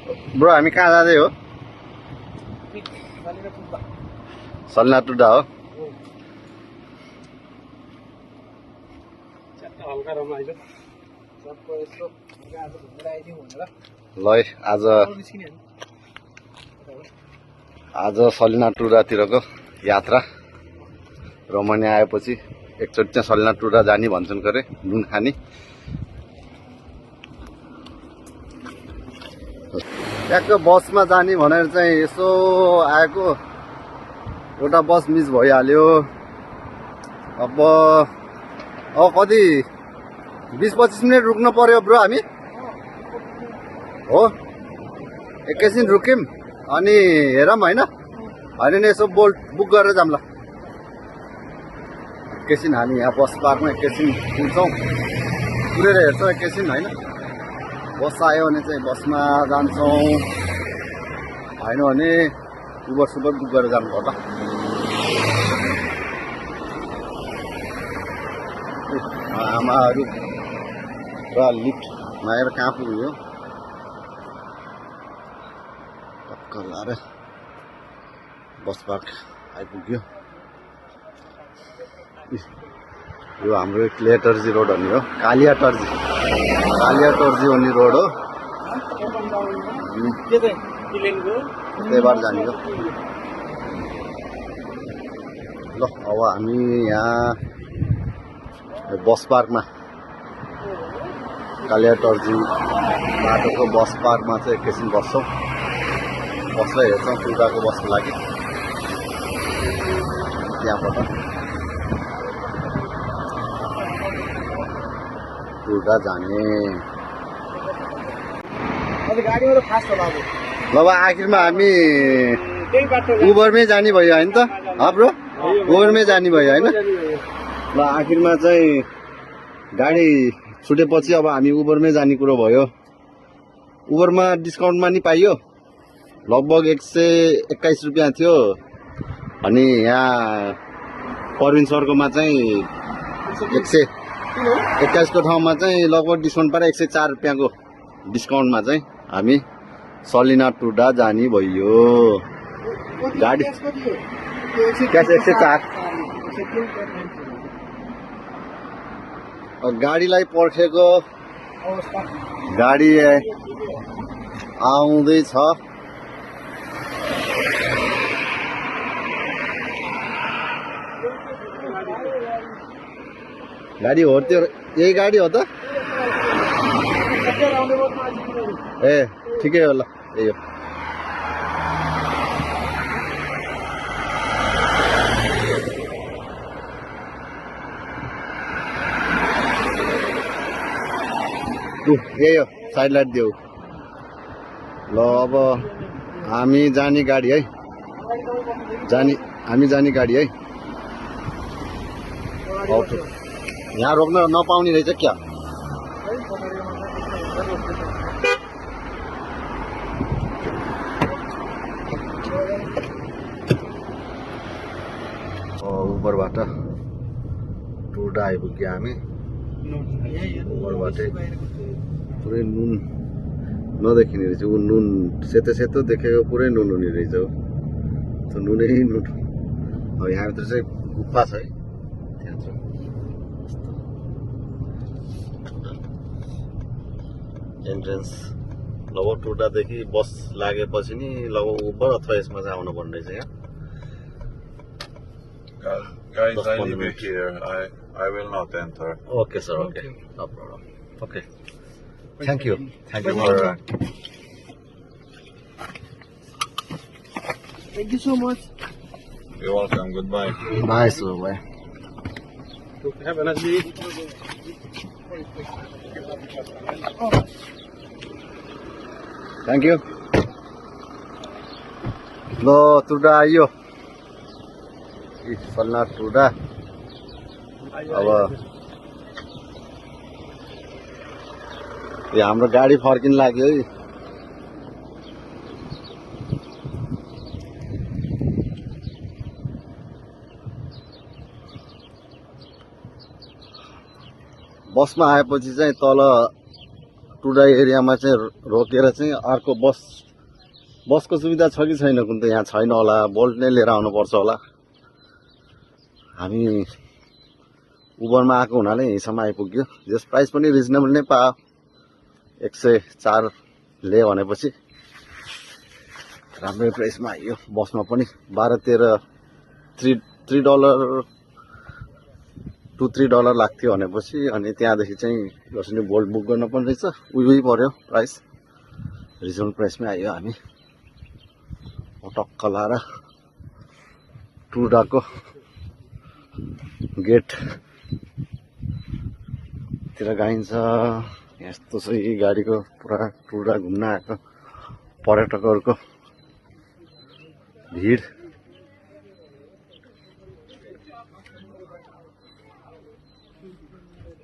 Bro हामी कहाँ जाँदै हो? सलिना टुडा हो। ल आज सलिना टुडातिरको यात्रा रमणी आएपछि एकचोटि चाहिँ सलिना टुडा जाने भन्छन् करे नुन खाने। ट्याक्क बसमा जाने भनेर चाहिँ यसो आएको, एउटा बस मिस भइहाल्यो। अब कति 20-25 मिनट रुक्न पर्यो ब्रो हामी हो। एकैछिन रुक्यौँ अनि हेरौँ होइन नि यसो बोल्ट बुक गरेर जाऊँ ल। एकैछिन हामी यहाँ बस पार्कमा एकैछिन पुग्छौँ, पुगेर हेर्छौँ एकैछिन होइन। बस आयो भने चाहिँ बसमा जान्छौँ, होइन भने उबर सुबर बुक गरेर जानु पर्ला। आमाहरू र लिफ्टमा आएर कहाँ पुग्यो टक्कर लाएर बस पार्क आइपुग्यो। यो हाम्रो क्लियर टर्जी रोड भन्ने हो, कालिया टर्जी भन्ने रोड हो। त्यहीबाट जाने हो। ल अब हामी यहाँ बस पार्कमा, कालिया टर्जी बाटोको बस पार्कमा चाहिँ एकैछिन बस्छौँ, बसलाई हेर्छौँ टुडाको बसको लागि। त्यहाँबाट टुडा जाने। ल आखिरमा हामी उबरमै जाने भयो होइन त ब्रो? उबरमै जाने भयो होइन। ल आखिरमा चाहिँ गाडी छुटेपछि अब हामी उबरमै जाने कुरो भयो। उबरमा डिस्काउन्टमा नि पाइयो, लगभग 121 रुपियाँ थियो। अनि यहाँ परविन सरकोमा चाहिँ 121 को ठाउँमा चाहिँ लगभग डिस्काउन्ट पाएर 104 रुपियाँको डिस्काउन्टमा चाहिँ हामी सलिना टुडा जाने भयो। गाडी क्यास 104। गाडीलाई पर्खेको, गाडी आउँदैछ। गाडी हो त्यो, यही गाडी हो त? ए ठिकै हो ल, यही हो। यही हो, साइड लाइट देऊ। ल अब हामी जाने गाडी है, हामी जाने गाडी है। यहाँ रोक्न नपाउने रहेछ क्या? उबरबाट टुडा आइपुग्यो हामी। उबरबाटै पुरै नुन नदेखिने रहेछ, ऊ नुन सेतो सेतो देखेको पुरै नुन हुने रहेछ हो, त्यो नुनै नुन। अब यहाँभित्र चाहिँ गुफा छ है, त्यहाँ छ एन्ट्रेन्स। लगभग टुडादेखि बस लागेपछि नि लगभग उबर अथवा यसमा चाहिँ आउनु पर्ने रहेछ यहाँ। Guys, I leave it here. I will not enter. Okay, sir. Okay, no problem. Okay. Thank you for. Thank you so much. You're welcome. Goodbye. Bye, sir. Bye. Have a nice day. Thank you. Lo टुडा आयो, सलिना टुडा। अब यो हाम्रो गाडी फर्किन लाग्यो है। बसमा आएपछि चाहिँ तल टुडा एरियामा चाहिँ रोकेर चाहिँ अर्को बसको सुविधा छ कि छैन कुन त यहाँ छैन होला, बोल्ट नै लिएर आउनुपर्छ होला। हामी उबरमा आएको हुनाले यहीँसम्म आइपुग्यो। यस प्राइस पनि रिजनेबल नै पायो, 104 ले भनेपछि राम्रै प्राइसमा आइयो। बसमा पनि 12-13 $3 to $3 लाग्थ्यो भनेपछि, अनि त्यहाँदेखि चाहिँ जसरी बोल्ट बुक गर्न पनि रहेछ, उही पर्यो प्राइस, रिजनेबल प्राइसमै आइयो। हामी टक्क लाएर टुडाको गेटतिर गइन्छ। यस्तो चाहिँ गाडीको पुरा टुडा घुम्न आएको पर्यटकहरूको भिड।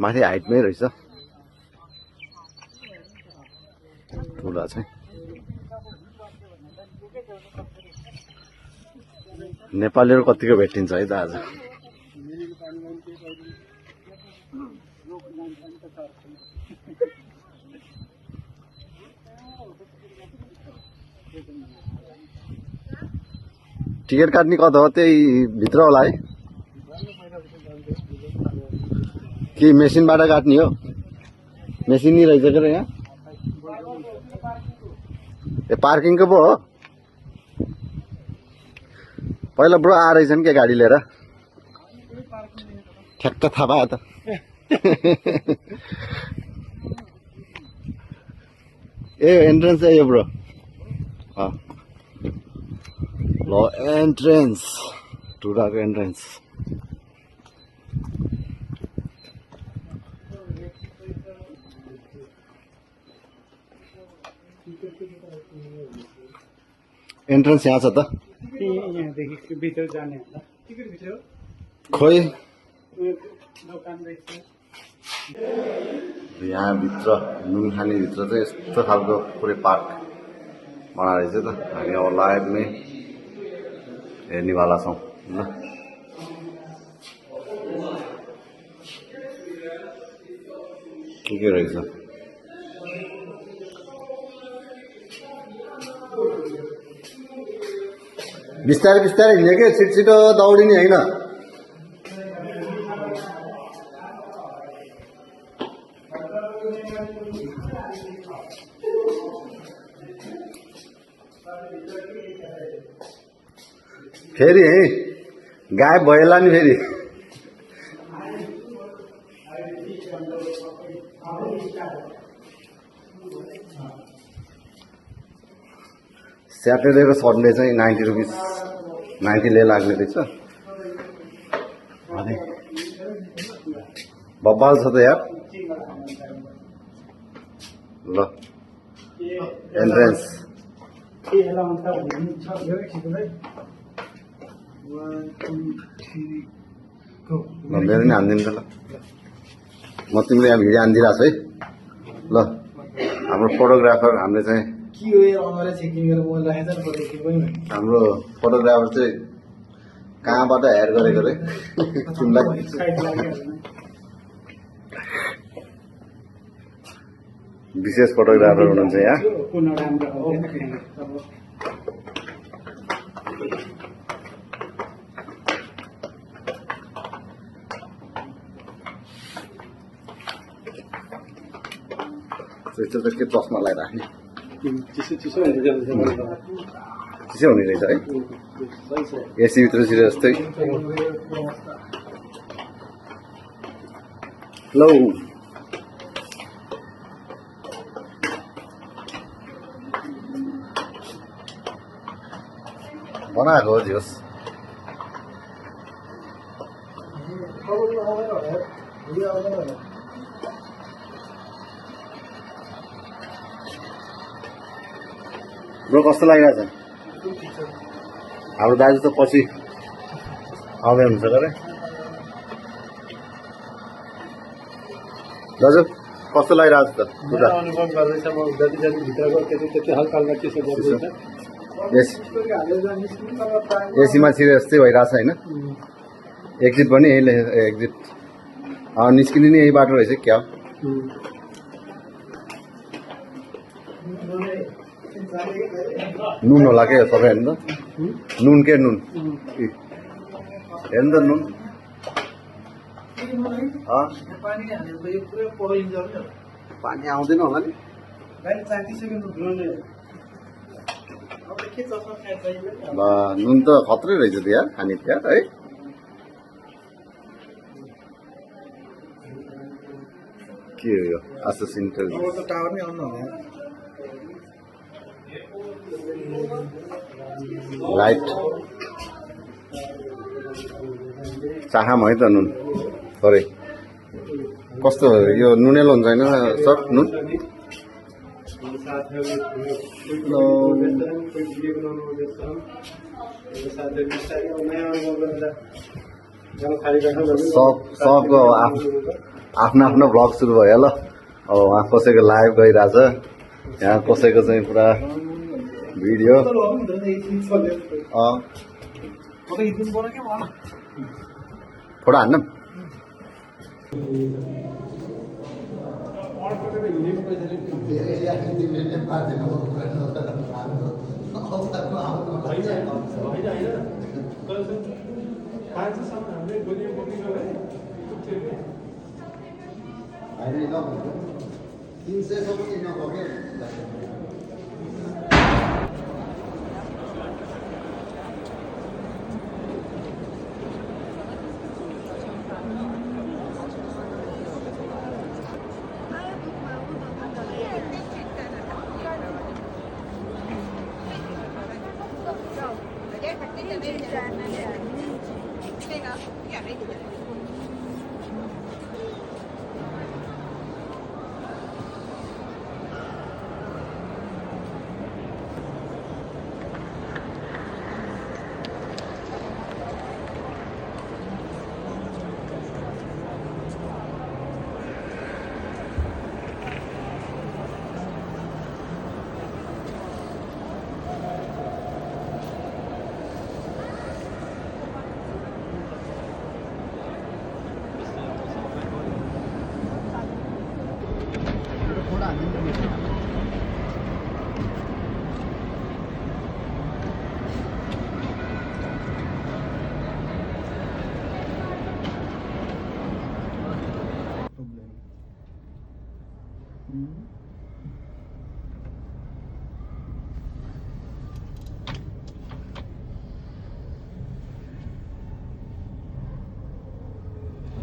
माथि हाइटमै रहेछ टुडा चाहिँ। नेपालीहरू कतिको भेटिन्छ है त आज। टिकट काट्ने कता हो, त्यही भित्र होला है कि मेसिनबाट काट्ने हो? मेसिन नै रहेछ के यहाँ? ए पार्किङको पो हो? पहिला ब्रो आ रहेछन् क्या गाडी लिएर, ठ्याक्क थाहा पायो त। ए एन्ट्रेन्स है यो ब्रो। ल एन्ट्रेन्स, टुडाको एन्ट्रेन्स। एन्ट्रेन्स यहाँ छ त। यहाँदेखि भित्र जाने होला, टिकट भित्र हो, खोइ दोकान रहेछ। यहाँ भित्र नुन खाने भित्र चाहिँ यस्तो खालको पुरै पार्क बनाएर रहेछ त। हामी अब लाइभ नै हेर्नेवाला छौँ ल। के रहेछ बिस्तारै बिस्तारै हिँड्यो क्या, छिटो दौडिने होइन। फेरि है गायब भएला नि फेरि। स्याटरडे र सन्डे चाहिँ 90 रुपिस 90 ले लाग्ने रहेछ। अनि बब्बाल छ त यार। ल एन्ट्रेन्स मेरो नि हानिदिनु त ल। म तिमीले यहाँ भिडियो हानिदिइरहेको छु है ल। हाम्रो फोटोग्राफर हामीले चाहिँ हाम्रो फोटोग्राफर चाहिँ कहाँबाट हायर गरेको रे तिमीलाई? विशेष फोटोग्राफर हुनुहुन्छ यहाँ। त्यस्तो त के चस्मा लगाइराख्ने, चिसो हुने रहेछ है। एसी भित्र छिरे जस्तै। लौ बनाएको हो झियोस्। ब्रो कस्तो लागिरहेछ? हाम्रो दाजु त पछि आउँदै हुन्छ अरे। दाजु कस्तो लागिरहेछ त? अनुभव गर्दैछ, म जति जति भित्र गयो त्यति हल्का हल्का चिसो गर्दैछ। एसीमा छिरे जस्तै भइरहेछ होइन? एक्जिट पनि यही एक्जिट निस्किने नि यही बाटो रहेछ क्या? नुन होला के सबै हेर्नु त नुन के नुन हेर्नु त नुन पानी आउँदैन होला नि नुन त खत्रै रहेछ त यार खाने यार है के हो यो आसुसिन टावर नै आउनु होला लाइट चाहम है त नुन थोरै कस्तो यो नुनेलो हुन्छ होइन सर नुन सबको आफ्नो आफ्नो भ्लग सुरु भयो ल अब उहाँ कसैको लाइभ गइरहेछ यहाँ कसैको चाहिँ पुरा भिडियो फोटो हान्न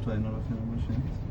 Tutaj na machine.